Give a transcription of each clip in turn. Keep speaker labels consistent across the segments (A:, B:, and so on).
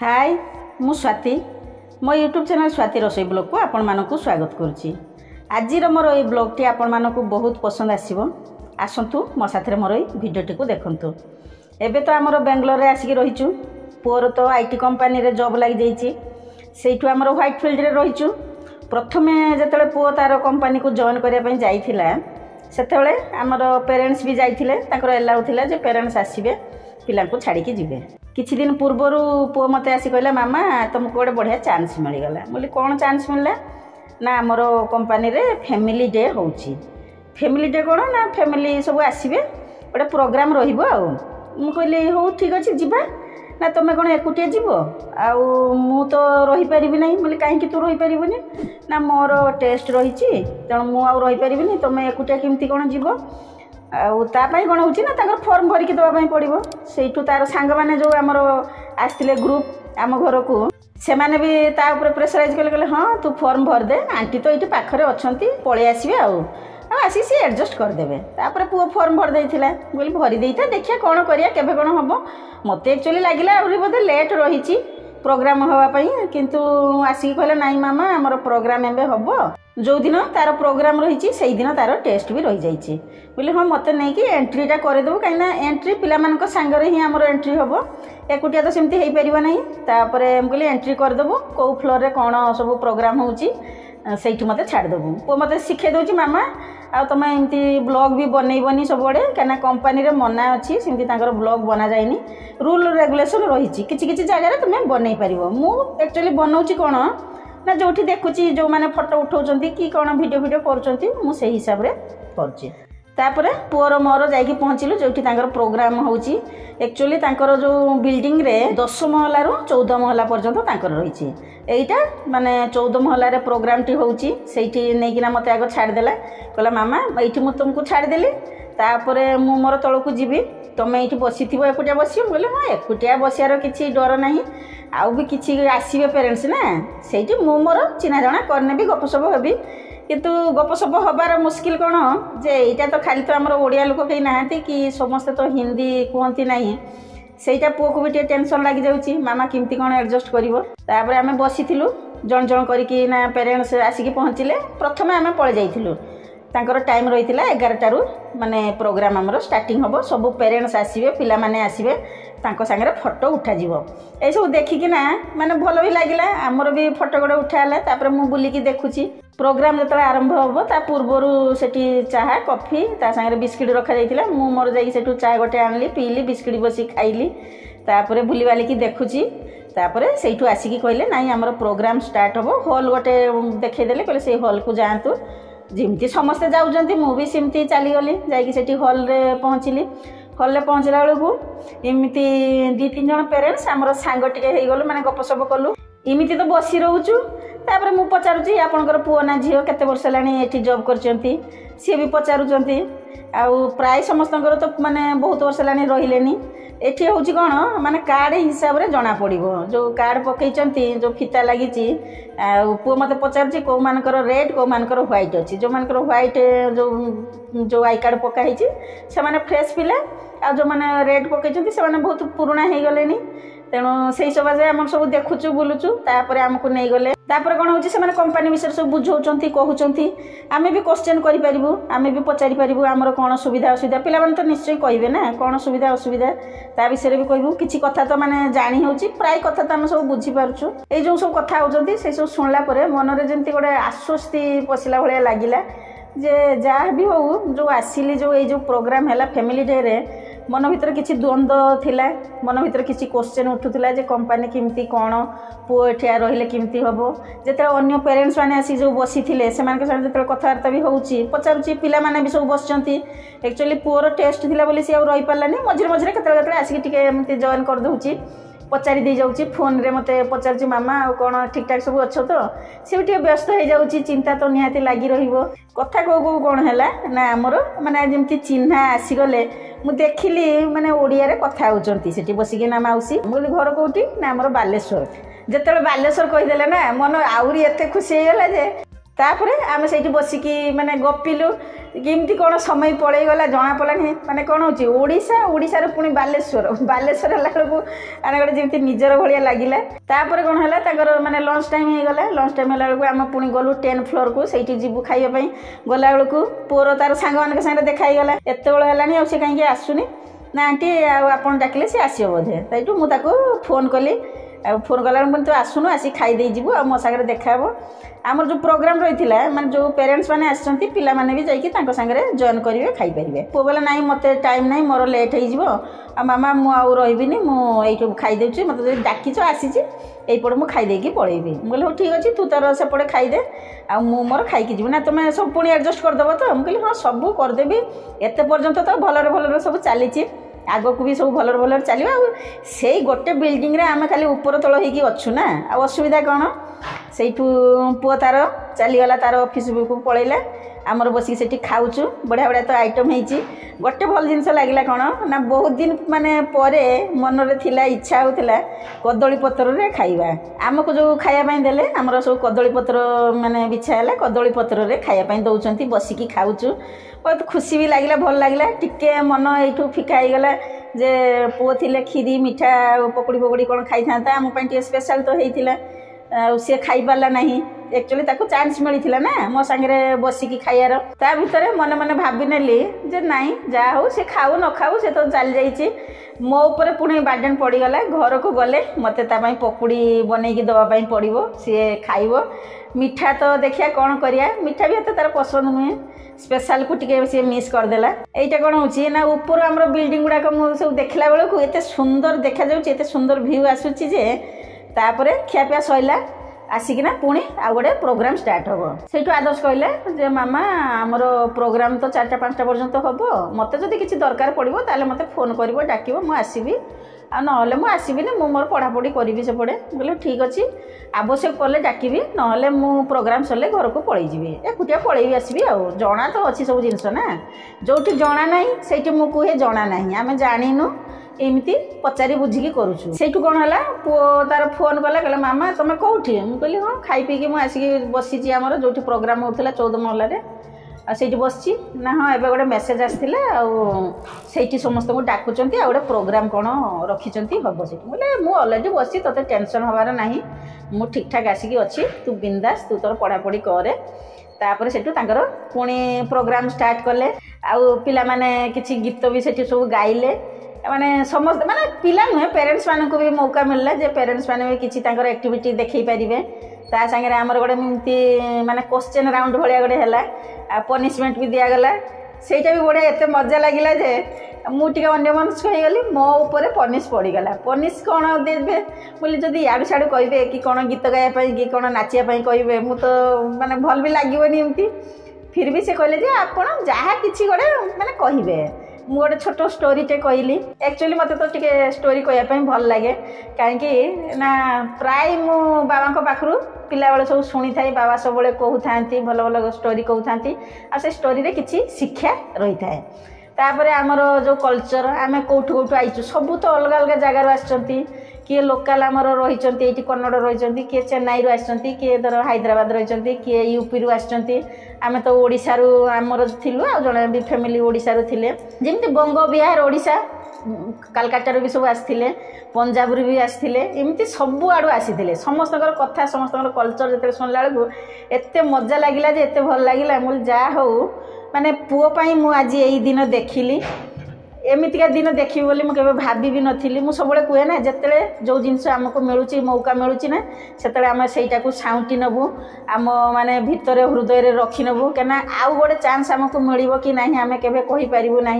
A: हाय मु स्वाति मो YouTube channel Swati रोसई blog को आपण मानकु स्वागत करुच्ची। आज मोर ये ब्लॉग टी आपण मानकु बहुत पसंद आसीबो। आसंतु मो साथे मोर ये वीडियो टी को देखंतु। एबे तो आमर बेंगलोर रे आसिक रहिचु। पुअर तो आईटी कंपनी रे जॉब लागि जाईची। सेठु आमर व्हाइट फील्ड रे रहिचु। प्रथमे जेतले पुओ तार कंपनी को जॉइन करिया पई जाईथिला सेतेबेले आमर पेरेंट्स भी जाईथिले। ताकर एलाउ थिला जे पेरेंट्स आसीबे पिला को छाड़ी के जिवे। किछि दिन पूर्वरु पुओ मते आसी कहला मामा तुमको गोटे बढ़िया चांस मिलगला। बोली कौन चांस मिलला ना आमर कंपनी रे फैमिली डे होउची। फैमिली डे कोन ना फैमिली सब आसीबे गोटे प्रोग्राम रहिबो। आ मु कहली हो ठीक अछि जिबा ना तुम कौन एकुटिया जीव मु तो रही पारिबी नहीं। बोले कहीं तू रही पारिबनी ना मोर टेस्ट रही तेणु मु रही पारिबी तुम एकुटिया केमती कौन जीव आपाई कौन होची ना फॉर्म भरिकी देवाई पड़ो। से तार सांग मैंने जो आमर आसते ग्रुप आम घर को से मैंने भी प्रेसराइज कले हाँ तू फॉर्म भर दे आंटी तो ये पाखे अच्छा पलि आसबे आसी सी एडजस्ट करदे। तापर पुओ फॉर्म भर देइथिला बोली भरी देइता देखिया कौन करिया केबे कौन हबो। मते एक्चुअली लागिला आउरी बोधे लेट रहिची प्रोग्राम हवा पई किंतु आसी कहले नाई मामा हमर प्रोग्राम एबे हबो जो दिन तार प्रोग्राम रहिची सेही दिन तार टेस्ट भी रहि जाइची। बोले हाँ मते नै कि एंट्रीटा करे देबो काइना एंट्री पिला मानक संगरे ही हमर एंट्री हबो एकुटिया तो सेमती हेई परिबा नै। तापरे हम कहले एंट्री कर देबो को फ्लोर रे कोन सब प्रोग्राम होउची सेठी मते छाड़ देबो। पो मते सिखे दोची मामा आ तुम एमती ब्लॉग भी बनईबनी सब बड़े कहीं कंपनी रे मना अच्छी सेमती तांकर ब्लॉग बना जाएनी रूल रेगुलेशन रही किसी जगह तुम बनई पार। मु एक्चुअली बनाऊँगी कौन ना जो देखुची जो मैंने फोटो उठाऊँ कि कौन वीडियो कर मुझे हिसाब से कर पुअर मोर जाकि पहुँचलु जो प्रोग्राम होची। एक्चुअली तांकर जो बिल्डिंग रे 10 महला रु 14 महला पर्यंत तांकर रही एटा माने 14 महला रे प्रोग्राम टी होची। सेठी नेकिना मते आगो छाड़ देला कहला मामा एठी मु तुमको छाड़ देली तापरे मु मोर तळ को जीवी तमे एठी बसिथिबो एकुटिया बसियो। बोले हां एकुटिया बसियार किछि डर नाही आउ भी किछि आसीबे पेरेंट्स ना सेठी मु मोर चिना जणा करने भी गपसप हेबी किंतु गपसप हबार मुश्किल कौन जे एटा तो खाली तो आमर ओडिया लोक कहीं नहांती कि समस्ते तो हिंदी कहती नहीं सेटा पुओ को भी टे टेंशन लग जाउची मामा किमती कौन एडजस्ट करिवो। तापर आमे बसिथिलु जण जण करिकी ना पेरेंट्स आसिकी पहुँचिले। प्रथमे आमे पळे जाइथिलु तांकर टाइम रहिथिला 11 रु माने प्रोग्राम हमरो स्टार्टिंग हबो सब पेरेंट्स आसीबे पिला माने आसीबे तांको संगे फोटो उठा जीवो। ए सब देखिकी ना माने भलो भी लागिला हमरो भी फोटो गोडे उठाला। तापर मु बुलिकी देखुची प्रोग्राम जो आरंभ हम ता पूर्वर सेठी चाहा कॉफी ता संगे बिस्किट रखा जाइथिला। मु मोर जाई सेठू चाय गोटे आनली पीली बिस्किट बसी खाइली तापरे बुली बाली की देखुची। तापरे सेठू आसिकी कहले नाई हमर प्रोग्राम स्टार्ट हबो हॉल गोटे देखै देले कहले से हॉल को जांतु जिमती समस्ते जाउजंती मु भी सिमती चली गली जाई सेठी हॉल रे पहुँचली। हॉल रे पहुँचला बेलू इमिति 2-3 जण पेरेंट्स हमर सांग टिके हेई गलो माने गपसप कलु इमिति तो बसी रहउचु। तापर मु पचारुची आपनकर पुओ ना झियो केते वर्ष लानी एठी जॉब करचंती सी भी पचारुचंती आउ प्राय समस्तंकर तो माने बहुत वर्ष लानी रहिलेनी। एठी होउची कोन माने कार्ड हिसाब रे जना पड़िबो जो कार्ड पकेइचंती जो फिता लागिची आउ पुओ मते पचारुची को मानकर रेड को मानकर व्हाइट अछि जो मानकर व्हाइट जो आई कार्ड पका हिची से माने फ्रेश पिला आ जो माने रेड पकेइचंती से माने बहुत पुराना हे गलेनी तेणु से सब आम सब देखुचु बुलुचु तापर आमको नहीं गले। तापर कौन होची से माने कंपनी विषय सब बुझाउचंती कहउचंती आमे भी क्वेश्चन करि परिबु आमे भी पचारि परिबु आमर कौन सुविधा असुविधा पिला माने तो निश्चय कहिबे ना कौन सुविधा असुविधा ता विषय भी कहबु किछि कथा तो माने जानि होची प्राय कथा तो आम सब बुझी पारुछु। ए जो सब कथा होचंती से सब सुनला परे मन रे जेंती गोटे आश्वस्ति पसिला भलिया लागिला जे जहाँ भी हो जो आसिली जो ये जो प्रोग्राम है फैमिली डे रे मन भीतर किसी द्वंद्व थिला मन भीतर किसी क्वेश्चन उठुला जे कंपनी किमती कौन पुओ एठिया रहिले किमती हबो जेते अन्य पेरेंट्स माने आसी जो बसी थिले सेमान के साथ जेते कथावार्ता भी होउची पचारुची पिला माने भी सब बसचंती एक्चुअली पुओर टेस्ट थिला बोली सी आ रही पालानी मझिरे मझिरे केते केते आसी टिके एमती जॉइन कर दउची पचारि दे जाउची फोन रे मते पचारुची मामा आ कोन ठीक ठाक सब अच्छो तो से भी व्यस्त हो जाउची चिंता तो निहाती लागी रहिबो। कथा को कोन हैला ना हमर माने जेमती चिन्हा आसी गले मु देखिली माने ओडिया रे कथा होचंती सेठी बसिकी ना माउसी बोली घर कोठी ना हमर बालेश्वर जेतेले बालेश्वर कहि देले ना मन आउरी एते खुशी हे गेला जे तापर आम से बसिकी माने गपिलु केमती कौन समय पलैगला जना पड़ानी माने कौन हो ओडिशा ओडिशार पुणी बालेश्वर बालेश्वर बेलू माने गोटे जमी निजर भाया लगिला तापर कौन है माने लंच टाइम हो गला लंच टाइम है आम पुणी गलु 10th फ्लोर को सही जीवु खाइबापी गला बेलू पुअर तार सांग मान सागे देखाईगला एत बेला सी कहीं आसुनी ना आंटी आप डाकिले सी आसो बोधे सही मुझे फोन कली फोन कला तो आसुनु आसी खाईदे जीवु आ मो सागर देखा आमर जो प्रोग्राम रही माने जो पेरेंट्स माने आसछंती पिला माने भी जाइए जॉइन करेंगे खाई पारे पुओ बोला नाई मत टाइम नाई मोर लेट हो आ मामा मु आउ रही मुझे खाईदे मत डाकिच आसी यहीपटे मुझे खाईदे पलैबी बोले हाँ ठीक अच्छे तू तार सेपटे खाईदे आ मोर खाई जी ना तुम सब पुणी एडजस्ट करदेव तो मुझे हाँ सब करदेवी एत पर्यंत तो भलरे भलरे सब चली आग को भी सब भलर भलर चलो से गोटे बिल्डिंग रे आम खाली ऊपर तल हो अच्छु ना आ असुविधा कौन से पुओ तार चलीगला तार ऑफिस को पलैला आमर बसिक से खाऊचु बढ़िया बढ़िया तो आइटम होती गोटे भल जिनस लगे कौन ना बहुत दिन माने परे मनरे थिला इच्छा होता कदली पत्र रे खाइबा आमको जो खायापाई देले आमर सब कदली पत्र माने बिछा है कदली पत्र रे खायापाई दौरान बसिकी खाऊचु बहुत खुशी भी लगे भल लगे टिके मन यू फिका हो गला जे पुओ थिले खीरी मिठा पकड़ी पकड़ी कौन खाई था आम स्पेशल तो होता सी खाई पारा ना एक्चुअली ताको चांस मिलता ना मो सांगे बसिकी खाइबार ता भितर मन मन भावी नेली जे नाई जा हो से खाऊ न खाऊ से तो चली जाइए मो ऊपर पुणी बार्डन पड़गला घर को गले मत पकुड़ी बनईकी दवापाई पड़ो सी खाइब मिठा तो देखिया कौन करिया मिठा भी तार पसंद नुहे स्पेशल को टिके सी मिस करदेला एटा कौन हो ना ऊपर आम बिल्डिंग गुड़ाक सब देखला बेलू एत सुंदर देखा जाए एत सुंदर व्यू आसूची जे तापर खियापिया सैला आसिकिना पुणी आउ गोटे प्रोग्राम स्टार्ट हम से आदर्श कहले जे मामा आमर प्रोग्राम तो 4टा 5टा पर्यंत हम मत जदि किसी दरकार पड़ो ताले मत फोन कर डाक मुझे आसबि आ ना मुझे आसबिनी मु मोर पढ़ापढ़ी करी सेपटे बोले ठीक अच्छे आवश्यक पड़े डाकबी ना मु प्रोग्राम सरले घर को पलैजी एकुटिया पलैबी आसबि आ जना तो अच्छी सब जिनस ना जो जना ना से मुझे जना ना आम जाणीनु एमती पचारि बुझिकी करुछु सेठू कौन है पुओ तार फोन कला कहला मामा तुम कौटी मुझे कहली हाँ खाई पीकी मुझे आसिक बसी आमर जो प्रोग्राम होता 14 महलार से बसी ना हाँ एवं गोटे मेसेज आसाला आठी समस्त को डाकुंट आ गोटे प्रोग्राम कौन रखिंट हम से बोले मुझे अलरेडी बसी ते टेंशन हबार ना मु ठीक ठाक आसिक अच्छी तू बिंदास तू तोर पढ़ापढ़ी करे तापर से पुणी प्रोग्राम स्टार्ट कले आउ पिला माने किछि गीत भी सेठी सब गाइले माने समस्त माने पिला नुहे पेरेंट्स मान को भी मौका मिलला जे पेरेंट्स माने भी किछि तांकर एक्टिविटी देखै पारिबे ता संगे आमर गोटे एमती माने क्वेश्चन राउंड भलिया गोटे हैला आ पनिशमेंट भी दिया गला सेटा भी बढ़िया एते मजा लागिला जे मु टिके अन्य मनस्क हो गली मो ऊपर पनिश पड़गला पनिश कौन देवे बोली जदि याडू साडू कहे कि कौन गीत गाया कि कौन नाचिया कहे मु तो माने भल भी लगनी एमती फिर भी से कहले आपण जहाँ किसी गोटे माने कहे मु गोटे छोट स्टोरीटे कहली एक्चुअली मत तो टिके स्टोरी कहवाई भल लगे कहीं ना प्राय मो बाबा पाखु पिला बेले सब शुणी थाए बाबा सब कहू था भल भल स्टोरी कहू था आ से स्टोरी किसी शिक्षा रही थाए तापर आमर जो कल्चर आम कौटू कौटू आईचु सबू तो अलग अलग जगार आसछंती किए लोकाल आमर रही कन्नड़ रही किए चेन्नई रू आसछंती किए धर हैदराबाद रही किए यूपी रू आसछंती आम तो ओडिशा रू आमर थिलु आ जने भी फैमिली ओडिशा रू थिले जेमती बंग बिहार ओडिशा कलकत्ता भी सब आसते पंजाब रू भी आसते एमती सबू आड़ू आसी समस्त कथा समस्त कल्चर जो शुणला बेलू एत मजा लगिला एत भल लगिला मुझे जा हो माने पुओ पाई मु आज यही दिन देखिली एमतीका दिन देखी बोली मुझे भाभी भी नी मुझे सब कहे ना जिते जो जिनस आमको मिलूँ मौका मिलूँ ना से आम सहीटा को साउंटी नबू आम माने भितर हृदय रखी नबू क्या आउ गोटे चांस आमको मिल कि ना आम के कहीपरू ना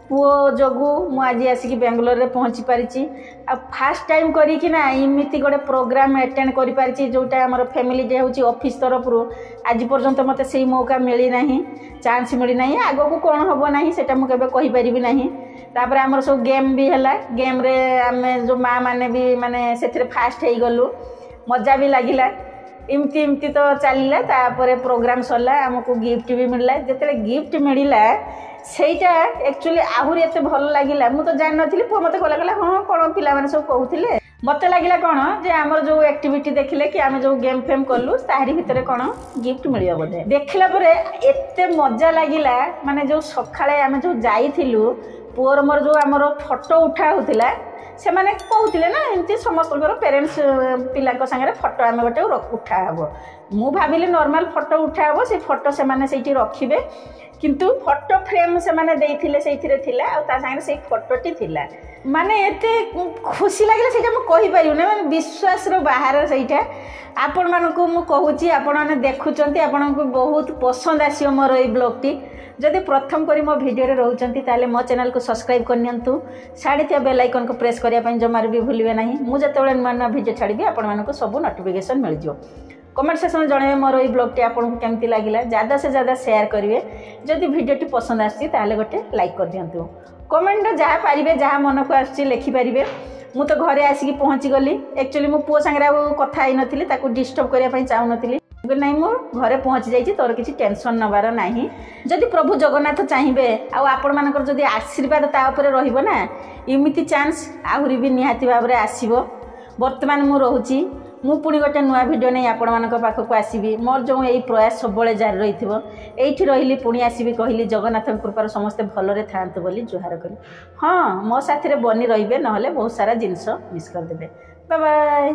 A: पुओ जोगु मु आज आसिक बेंगलोर रे पहुँची पारिची आ फास्ट टाइम करी ना इमिति गोटे प्रोग्राम अटेंड करि पारिची जोटा हमर फैमिली डे होची ऑफिस तरफ रु आज पर्यंत मते सही मौका मिली नाही चांस मिली नाही आगो को कोन हबो नाही सेटा मु केबे कहि परिबी नाही तापर हमर सब गेम भी हला गेम रे आमे जो माँ माने भी माने सेथरे फास्ट हेई गलु मजा भी लागिला इमती इमती तो चलला तापर प्रोग्राम सरला हमको गिफ्ट भी मिलला जेते गिफ्ट मिलला सेटा एक्चुअली आहुरी एत भल लगिला मु तो जान नथिली पो मते कहला हाँ कौन पिला माने सब कहूथिले मत लगे कौन जे आम जो एक्टिविटी देखिले कि आम जो गेम फेम कलु तारी भितर कौन गिफ्ट मिल बोधे देखला एत मजा लगिला माने जो सकाळे आम जो जाइथिलु पुअर मोर जो आमर फोटो उठा होतिला से माने कहते ना एमती समस्त पेरेन्ट्स पिला सागे फोटो आम गोटे उठा हे मु भाविली नॉर्मल फोटो उठा हे से फोटो से माने सेठी रखिबे किंतु फोटो फ्रेम से माने देइथिले सेथिरे थिला आ ता सागे से फोटोटी थिला माने एते खुशी लगे से कही पारू ना माने विश्वास रो बाहर सेटा आपण मानकु मु कहूची आपण माने देखुचंती आपण को बहुत पसंद आसियो मोर ए ब्लॉग टी जदि प्रथम करी मो वीडियो रे रहउचंती ताले मो चैनल को सब्सक्राइब करनियंतु साड़ी थिया बेल आइकन को प्रेस करिया पई जमार भी भूलिबे नाही मु जतबेले नवा वीडियो छाड़बी आपण मानकु सब नोटिफिकेशन मिल जियो कमेंट सेक्शन जणावे मोर ए ब्लॉग टी आपन केमती लागिला ज्यादा से ज्यादा शेयर करिवे जदि वीडियो टी पसंद आसी ताले गोटे लाइक कर दियंतु कमेंट जहाँ पारिबे जहाँ मन को आसी लिखि पारिबे मु तो घरे आसिकी पहुँची गली एक्चुअली मो पुओ संगे कथा ही नथिली ताकू डिस्टर्ब करिया पई चाहू नथिली नहीं मो घरे पहुँची जाइए तोर किसी टेंशन नबार नहीं जदि प्रभु जगन्नाथ चाहिए आपण मानकर जदि आशीर्वाद ता ऊपर रहिबो ना इमिति चांस आहुरी भी निहाती भाव में आसीबो वर्तमान मु रहूची मु पुणी गोटे नुआ वीडियो नहीं आपण मानक पाखक आसीबी मोर जो यही प्रयास सब जारी रही एठी रहिली पुणी आसीबी कहली जगन्नाथ कृपार समस्ते भलरे थांतु बोली जुहार करी हाँ मो साथी रे बनी रहिबे नहले बहुत सारा जिनस मिस कर देबे बाय बाय।